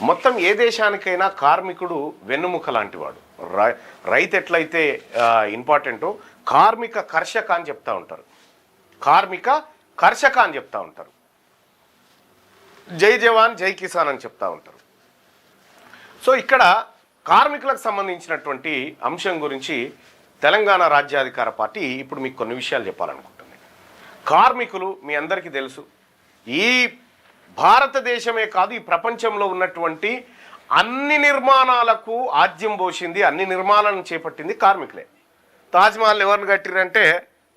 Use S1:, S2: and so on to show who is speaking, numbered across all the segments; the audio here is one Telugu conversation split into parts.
S1: మొత్తం ఏ దేశానికైనా కార్మికుడు వెన్నుముక లాంటివాడు. రైతు ఎట్లయితే ఇంపార్టెంటో కార్మిక కర్షక అని చెప్తా ఉంటారు, కార్మిక కర్షక అని చెప్తా ఉంటారు, జై జవాన్ జై కిసాన్ అని చెప్తా ఉంటారు. సో ఇక్కడ కార్మికులకు సంబంధించినటువంటి అంశం గురించి తెలంగాణ రాజ్యాధికార పార్టీ ఇప్పుడు మీకు కొన్ని విషయాలు చెప్పాలనుకుంటుంది. కార్మికులు మీ అందరికీ తెలుసు, ఈ భారతదేశమే కాదు ఈ ప్రపంచంలో ఉన్నటువంటి అన్ని నిర్మాణాలకు ఆద్యం పోసింది, అన్ని నిర్మాణాలను చేపట్టింది కార్మికులే. తాజ్మహల్ ఎవరిని కట్టిరంటే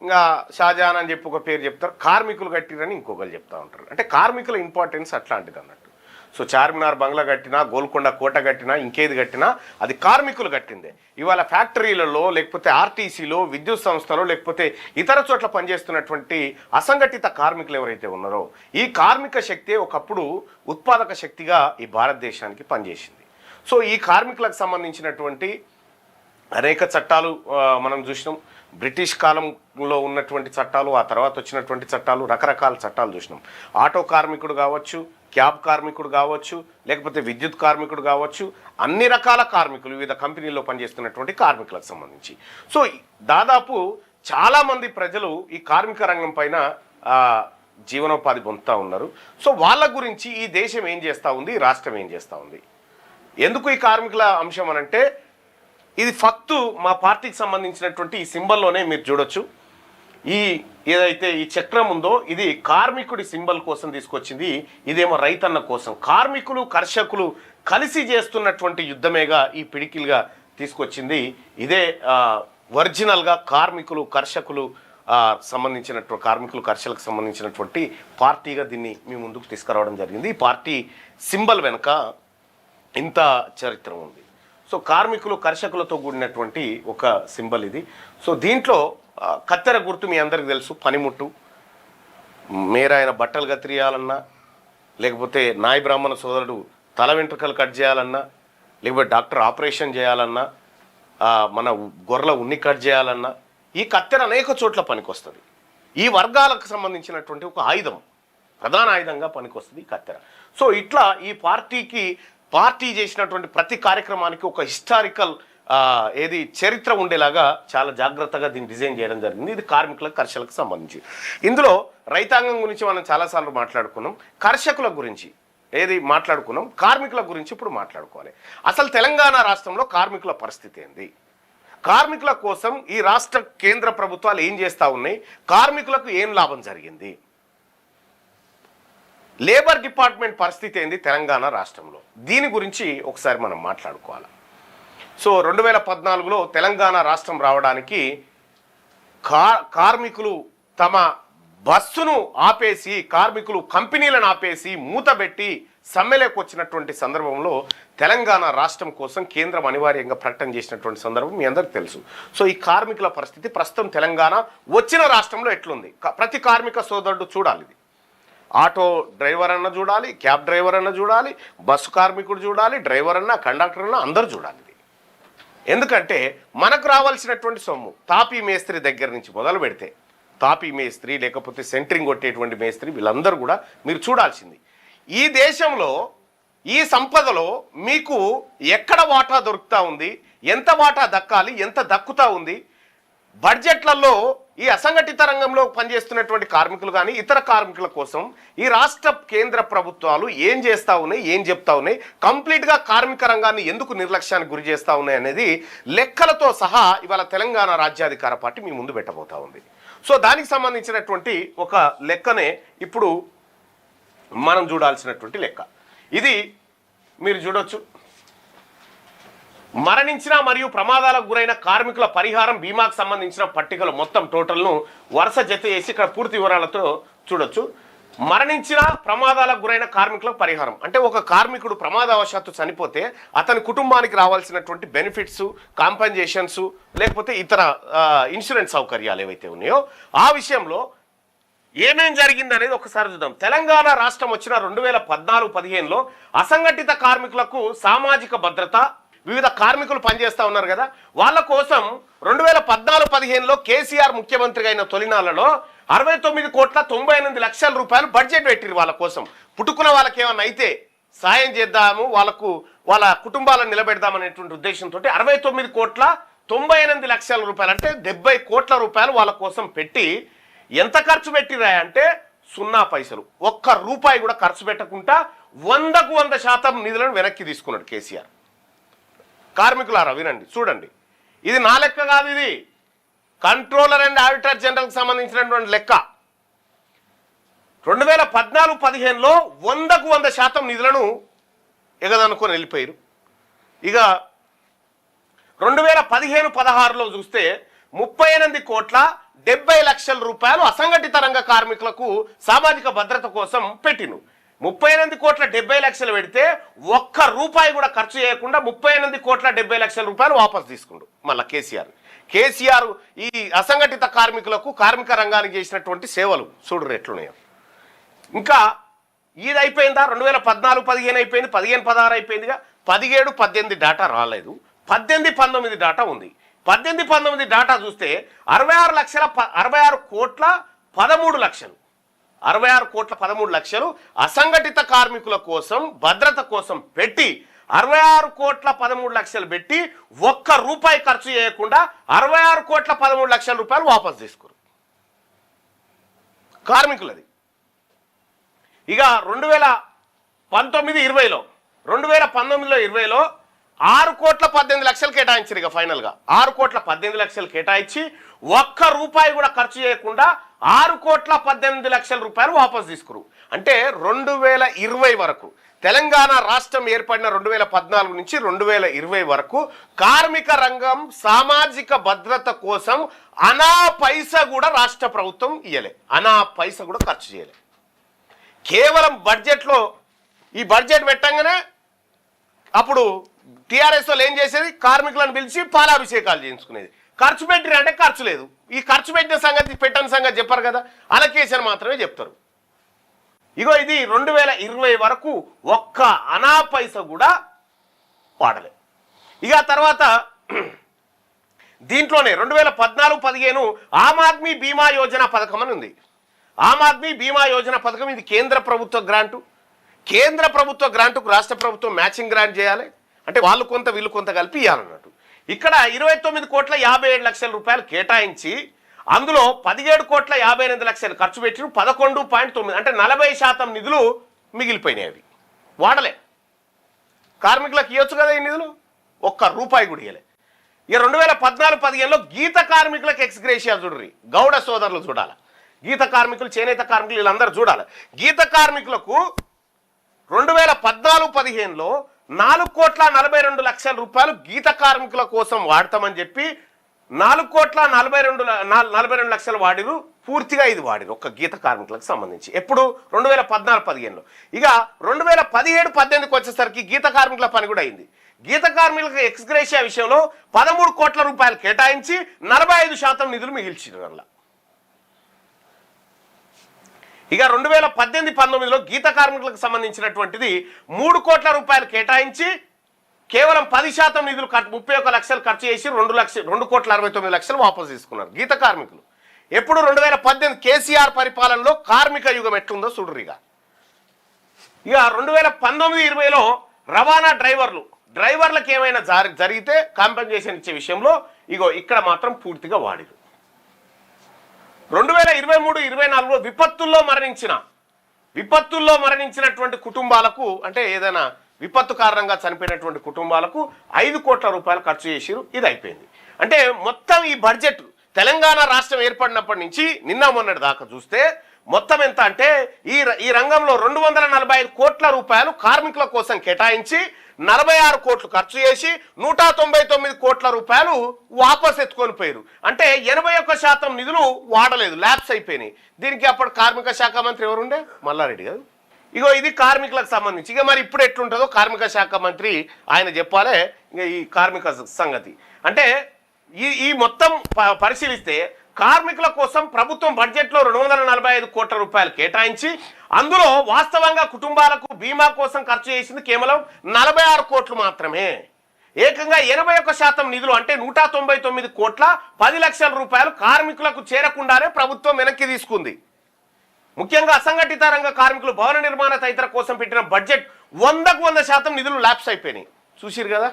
S1: ఇంకా షాజహాన్ అని చెప్పి ఒక పేరు చెప్తారు, కార్మికులు కట్టిరని ఇంకొకరు చెప్తా ఉంటారు. అంటే కార్మికుల ఇంపార్టెన్స్ అట్లాంటిది అన్నట్టు. సో చార్మినార్ బంగ్లా కట్టినా, గోల్కొండ కోట కట్టినా, ఇంకేది కట్టినా అది కార్మికులు కట్టిందే. ఇవాళ ఫ్యాక్టరీలలో లేకపోతే ఆర్టీసీలో, విద్యుత్ సంస్థలో లేకపోతే ఇతర చోట్ల పనిచేస్తున్నటువంటి అసంఘటిత కార్మికులు ఎవరైతే ఉన్నారో ఈ కార్మిక శక్తి ఒకప్పుడు ఉత్పాదక శక్తిగా ఈ భారతదేశానికి పనిచేసింది. సో ఈ కార్మికులకు సంబంధించినటువంటి అనేక చట్టాలు మనం చూసినాం. బ్రిటిష్ కాలంలో ఉన్నటువంటి చట్టాలు, ఆ తర్వాత వచ్చినటువంటి చట్టాలు, రకరకాల చట్టాలు చూసినాం. ఆటో కార్మికుడు కావచ్చు, క్యాబ్ కార్మికుడు కావచ్చు, లేకపోతే విద్యుత్ కార్మికుడు కావచ్చు, అన్ని రకాల కార్మికులు వివిధ కంపెనీల్లో పనిచేస్తున్నటువంటి కార్మికులకు సంబంధించి. సో దాదాపు చాలామంది ప్రజలు ఈ కార్మిక రంగం పైన జీవనోపాధి పొందుతూ ఉన్నారు. సో వాళ్ళ గురించి ఈ దేశం ఏం చేస్తూ ఉంది, ఈ రాష్ట్రం ఏం చేస్తూ ఉంది. ఎందుకు ఈ కార్మికుల అంశం అనంటే ఇది ఫక్తు మా పార్టీకి సంబంధించినటువంటి ఈ సింబల్లోనే మీరు చూడొచ్చు. ఈ ఏదైతే ఈ చక్రం ఉందో ఇది కార్మికుడి సింబల్ కోసం తీసుకొచ్చింది, ఇదేమో రైతన్న కోసం. కార్మికులు కర్షకులు కలిసి చేస్తున్నటువంటి యుద్ధమేగా ఈ పిడికిలుగా తీసుకొచ్చింది. ఇదే ఒరిజినల్గా కార్మికులు కర్షకులు సంబంధించినటువంటి కార్మికులు కర్షకులకు సంబంధించినటువంటి పార్టీగా దీన్ని మీ ముందుకు తీసుకురావడం జరిగింది. ఈ పార్టీ సింబల్ వెనుక ఇంత చరిత్ర ఉంది. సో కార్మికులు కర్షకులతో కూడినటువంటి ఒక సింబల్ ఇది. సో దీంట్లో కత్తెర గుర్తు మీ అందరికీ తెలుసు, పనిముట్టు. మేరాయన బట్టలు కత్తిరియాలన్నా, లేకపోతే నాయ బ్రాహ్మణ సోదరుడు తల వెంట్రుకలు కట్ చేయాలన్నా, లేకపోతే డాక్టర్ ఆపరేషన్ చేయాలన్నా, మన గొర్రెల ఉన్ని కట్ చేయాలన్నా ఈ కత్తెర అనేక చోట్ల పనికొస్తుంది. ఈ వర్గాలకు సంబంధించినటువంటి ఒక ఆయుధం, ప్రధాన ఆయుధంగా పనికొస్తుంది ఈ కత్తెర. సో ఇట్లా ఈ పార్టీ చేసినటువంటి ప్రతి కార్యక్రమానికి ఒక హిస్టారికల్ చరిత్ర ఉండేలాగా చాలా జాగ్రత్తగా దీన్ని డిజైన్ చేయడం జరిగింది. ఇది కార్మికులకు కర్షకులకు సంబంధించి. ఇందులో రైతాంగం గురించి మనం చాలాసార్లు మాట్లాడుకున్నాం, కర్షకుల గురించి మాట్లాడుకున్నాం, కార్మికుల గురించి ఇప్పుడు మాట్లాడుకోవాలి. అసలు తెలంగాణ రాష్ట్రంలో కార్మికుల పరిస్థితి ఏంది, కార్మికుల కోసం ఈ రాష్ట్ర కేంద్ర ప్రభుత్వాలు ఏం చేస్తూ ఉన్నాయి, కార్మికులకు ఏం లాభం జరిగింది, లేబర్ డిపార్ట్మెంట్ పరిస్థితి ఏంది తెలంగాణ రాష్ట్రంలో, దీని గురించి ఒకసారి మనం మాట్లాడుకోవాలి. సో 2014లో తెలంగాణ రాష్ట్రం రావడానికి కార్మికులు తమ బస్సును ఆపేసి, కార్మికులు కంపెనీలను ఆపేసి మూతబెట్టి సమ్మెలోకి వచ్చినటువంటి సందర్భంలో తెలంగాణ రాష్ట్రం కోసం కేంద్రం అనివార్యంగా ప్రకటన చేసినటువంటి సందర్భం మీ అందరికీ తెలుసు. సో ఈ కార్మికుల పరిస్థితి ప్రస్తుతం తెలంగాణ వచ్చిన రాష్ట్రంలో ఎట్లుంది ప్రతి కార్మిక సోదరుడు చూడాలి. ఇది ఆటో డ్రైవర్ అన్న చూడాలి, క్యాబ్ డ్రైవర్ అన్న చూడాలి, బస్సు కార్మికుడు చూడాలి, డ్రైవర్ అన్న కండక్టర్ అన్న అందరూ చూడాలి. ఎందుకంటే మనకు రావాల్సినటువంటి సొమ్ము తాపీ మేస్త్రి దగ్గర నుంచి మొదలు పెడితే, తాపీ మేస్త్రి లేకపోతే సెంటరింగ్ కొట్టేటువంటి మేస్త్రి వీళ్ళందరూ కూడా మీరు చూడాల్సింది. ఈ దేశంలో ఈ సంపదలో మీకు ఎక్కడ వాటా దొరుకుతూ ఉంది, ఎంత వాటా దక్కాలి, ఎంత దక్కుతూ ఉంది, బడ్జెట్లలో ఈ అసంఘటిత రంగంలో పనిచేస్తున్నటువంటి కార్మికులు కానీ ఇతర కార్మికుల కోసం ఈ రాష్ట్ర కేంద్ర ప్రభుత్వాలు ఏం చేస్తూ ఉన్నాయి, ఏం చెప్తా ఉన్నాయి, కంప్లీట్గా కార్మిక రంగాన్ని ఎందుకు నిర్లక్ష్యానికి గురి చేస్తూ ఉన్నాయి అనేది లెక్కలతో సహా ఇవాళ తెలంగాణ రాజ్యాధికార పార్టీ మీ ముందు పెట్టబోతా ఉంది. సో దానికి సంబంధించినటువంటి ఒక లెక్కనే ఇప్పుడు మనం చూడాల్సినటువంటి లెక్క. ఇది మీరు చూడొచ్చు. మరణించిన మరియు ప్రమాదాలకు గురైన కార్మికుల పరిహారం బీమాకు సంబంధించిన పట్టికలు మొత్తం టోటల్ను వరుస జత చేసి ఇక్కడ పూర్తి వివరాలతో చూడొచ్చు. మరణించిన ప్రమాదాలకు గురైన కార్మికులకు పరిహారం అంటే ఒక కార్మికుడు ప్రమాదవశాత్తు చనిపోతే అతని కుటుంబానికి రావాల్సినటువంటి బెనిఫిట్స్, కాంపెన్సేషన్స్ లేకపోతే ఇతర ఇన్సూరెన్స్ సౌకర్యాలు ఏవైతే ఉన్నాయో ఆ విషయంలో ఏమేం జరిగింది అనేది ఒకసారి చూద్దాం. తెలంగాణ రాష్ట్రం వచ్చిన 2014-15లో అసంఘటిత కార్మికులకు సామాజిక భద్రత, వివిధ కార్మికులు పనిచేస్తూ ఉన్నారు కదా, వాళ్ళ కోసం 2014-15లో కేసీఆర్ ముఖ్యమంత్రిగా అయిన తొలినాళ్లలో 69,98,00,00,000 రూపాయలు బడ్జెట్ పెట్టిరు వాళ్ళ కోసం. పుట్టుకున్న వాళ్ళకి ఏమన్నా అయితే సాయం చేద్దాము, వాళ్ళ కుటుంబాలను నిలబెడదామనేటువంటి ఉద్దేశంతో 69,98,00,000 రూపాయలు అంటే 70 కోట్ల రూపాయలు వాళ్ళ కోసం పెట్టి ఎంత ఖర్చు పెట్టిరా అంటే 0 పైసలు, ఒక్క రూపాయి కూడా ఖర్చు పెట్టకుండా 100కు 100% నిధులను వెనక్కి తీసుకున్నాడు కేసీఆర్. కార్మికులారా వినండి, చూడండి, ఇది నా లెక్క కాదు, ఇది కంట్రోలర్ అండ్ ఆడిటర్ జనరల్కి సంబంధించినటువంటి లెక్క. 2014-15లో 100కు 100% నిధులను ఎగదనుకొని వెళ్ళిపోయారు. ఇక 2015-16లో చూస్తే 38,70,00,000 రూపాయలు అసంఘటిత రంగ కార్మికులకు సామాజిక భద్రత కోసం పెట్టిను. 38,70,00,000 పెడితే ఒక్క రూపాయి కూడా ఖర్చు చేయకుండా 38,70,00,000 రూపాయలు వాపసు తీసుకుండు మళ్ళా కేసీఆర్ ఈ అసంఘటిత కార్మికులకు కార్మిక రంగానికి చేసినటువంటి సేవలు చూడరు ఎట్లున్నాయో. ఇంకా ఇది అయిపోయిందా? 2014-15 అయిపోయింది, 15-16 అయిపోయిందిగా, 17-18 డాటా రాలేదు, 18-19 డాటా ఉంది. 18-19 డాటా చూస్తే 66 కోట్ల 13 లక్షలు 66 కోట్ల 13 లక్షలు అసంఘటిత కార్మికుల కోసం భద్రత కోసం పెట్టి 66 కోట్ల 13 లక్షలు పెట్టి ఒక్క రూపాయి ఖర్చు చేయకుండా 66 కోట్ల 13 లక్షల రూపాయలు వాపసు తీసుకురు కార్మికులది. ఇక 2019-20లో 2019-20లో 6 కోట్ల 18 లక్షలు కేటాయించారు. ఇక ఫైనల్గా 6 కోట్ల 18 లక్షలు కేటాయించి ఒక్క రూపాయి కూడా ఖర్చు చేయకుండా 6 కోట్ల 18 లక్షల రూపాయలు వాపసు తీసుకురు. అంటే 2020 వరకు తెలంగాణ రాష్ట్రం ఏర్పడిన 2014 నుంచి 2020 వరకు కార్మిక రంగం సామాజిక భద్రత కోసం అనా పైసా కూడా రాష్ట్ర ప్రభుత్వం ఇయ్యలే, అనా పైసా కూడా ఖర్చు చేయలే. కేవలం బడ్జెట్లో ఈ బడ్జెట్ పెట్టంగానే అప్పుడు టీఆర్ఎస్ వాళ్ళు ఏం చేసేది, కార్మికులను పిలిచి పాలాభిషేకాలు చేయించుకునేది. ఖర్చు పెట్టిన అంటే ఖర్చు లేదు, ఈ ఖర్చు పెట్టిన సంగతి పెట్టని సంగతి చెప్పారు కదా, అలకేషన్ మాత్రమే చెప్తారు. ఇగో ఇది 2020 వరకు ఒక్క అనా పైసా కూడా వాడలే. ఇక తర్వాత దీంట్లోనే 2014-15 ఆమ్ ఆద్మీ బీమా యోజన పథకం అని ఉంది. ఆమ్ ఆద్మీ బీమా యోజన పథకం ఇది కేంద్ర ప్రభుత్వ గ్రాంటు. కేంద్ర ప్రభుత్వ గ్రాంటుకు రాష్ట్ర ప్రభుత్వం మ్యాచింగ్ గ్రాంట్ చేయాలి, అంటే వాళ్ళు కొంత వీళ్ళు కొంత కలిపి ఇవ్వాలన్నట్టు. ఇక్కడ 29,57,00,000 రూపాయలు కేటాయించి అందులో 17,58,00,000 ఖర్చు పెట్టి 11.9 అంటే 40% నిధులు మిగిలిపోయినాయి. అవి వాడలే, కార్మికులకు ఇవ్వచ్చు కదా ఈ నిధులు, ఒక్క రూపాయి కూడా ఇవ్వలే. ఇక 2014-15లో గీత కార్మికులకు ఎక్స్గ్రేషియా చూడరి, గౌడ సోదరులు చూడాలి, గీత కార్మికులు చేనేత కార్మికులు వీళ్ళందరూ చూడాలి. గీత కార్మికులకు 2014-15లో 4,42,00,000 రూపాయలు గీత కార్మికుల కోసం వాడతామని చెప్పి 4,42,00,000 వాడిరు, పూర్తిగా ఇది వాడిరు ఒక్క గీత కార్మికులకు సంబంధించి. ఎప్పుడు 2014-15లో. ఇక 2017-18కి వచ్చేసరికి గీత కార్మికుల పని కూడా అయింది. గీత కార్మికులకు ఎక్స్గ్రేషియా విషయంలో 13 కోట్ల రూపాయలు కేటాయించి 45% నిధులు మిగిల్చారు. వల్ల ఇక 2018-19లో గీత కార్మికులకు సంబంధించినటువంటిది 3 కోట్ల రూపాయలు కేటాయించి కేవలం 10% నిధులు 31 లక్షలు ఖర్చు చేసి 2,69,00,000 వాపసు తీసుకున్నారు గీత కార్మికులు. ఎప్పుడు 2018 కేసీఆర్ పరిపాలనలో కార్మిక యుగం ఎట్లుందో చూడరు. ఇక 2019-20లో రవాణా డ్రైవర్లకు ఏమైనా జరిగితే కాంపెన్సేషన్ ఇచ్చే విషయంలో ఇగో ఇక్కడ మాత్రం పూర్తిగా వాడిరు. 2023-24లో విపత్తుల్లో మరణించినటువంటి కుటుంబాలకు, అంటే ఏదైనా విపత్తు కారణంగా చనిపోయినటువంటి కుటుంబాలకు 5 కోట్ల రూపాయలు ఖర్చు చేసిరు. ఇది అయిపోయింది. అంటే మొత్తం ఈ బడ్జెట్ తెలంగాణ రాష్ట్రం ఏర్పడినప్పటి నుంచి నిన్న మొన్నటి దాకా చూస్తే మొత్తం ఎంత అంటే ఈ రంగంలో 245 కోట్ల రూపాయలు కార్మికుల కోసం కేటాయించి 46 కోట్లు ఖర్చు చేసి 199 కోట్ల రూపాయలు వాపస్ ఎత్తుకొని పోయారు. అంటే 81% నిధులు వాడలేదు, ల్యాప్స్ అయిపోయినాయి. దీనికి అప్పుడు కార్మిక శాఖ మంత్రి ఎవరుండే, మల్లారెడ్డి గారు. ఇగో ఇది కార్మికులకు సంబంధించి. ఇక మరి ఇప్పుడు ఎట్లుంటుందో కార్మిక శాఖ మంత్రి ఆయన చెప్పాలి. ఇక ఈ కార్మిక సంగతి అంటే ఈ మొత్తం పరిశీలిస్తే కార్మికుల కోసం ప్రభుత్వం బడ్జెట్లో 245 కోట్ల రూపాయలు కేటాయించి అందులో వాస్తవంగా కుటుంబాలకు బీమా కోసం ఖర్చు చేసింది కేవలం 46 కోట్లు మాత్రమే. ఏకంగా 81% నిధులు అంటే 199 కోట్ల 10 లక్షల రూపాయలు కార్మికులకు చేరకుండానే ప్రభుత్వం వెనక్కి తీసుకుంది. ముఖ్యంగా అసంఘటిత రంగ కార్మికులు భవన నిర్మాణ తదితర కోసం పెట్టిన బడ్జెట్ 100% నిధులు ల్యాప్స్ అయిపోయినాయి. చూసిరు కదా,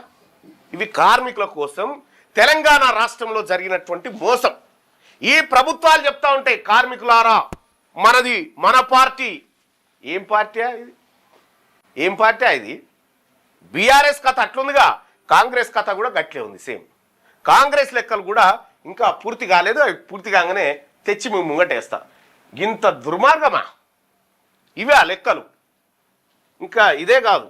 S1: ఇవి కార్మికుల కోసం తెలంగాణ రాష్ట్రంలో జరిగినటువంటి మోసం. ఈ ప్రభుత్వాలు చెప్తా ఉంటాయి, కార్మికులారా మనది మన పార్టీ. ఏం పార్టీ ఇది? ఏం పార్టీ ఇది? బీఆర్ఎస్ కథ అట్లుందిగా, కాంగ్రెస్ కథ కూడా గట్లే ఉంది సేమ్. కాంగ్రెస్ లెక్కలు కూడా ఇంకా పూర్తి కాలేదు, అవి పూర్తి కాగానే తెచ్చి మేము ముంగటేస్తా. ఇంత దుర్మార్గమా ఇవే ఆ లెక్కలు? ఇంకా ఇదే కాదు,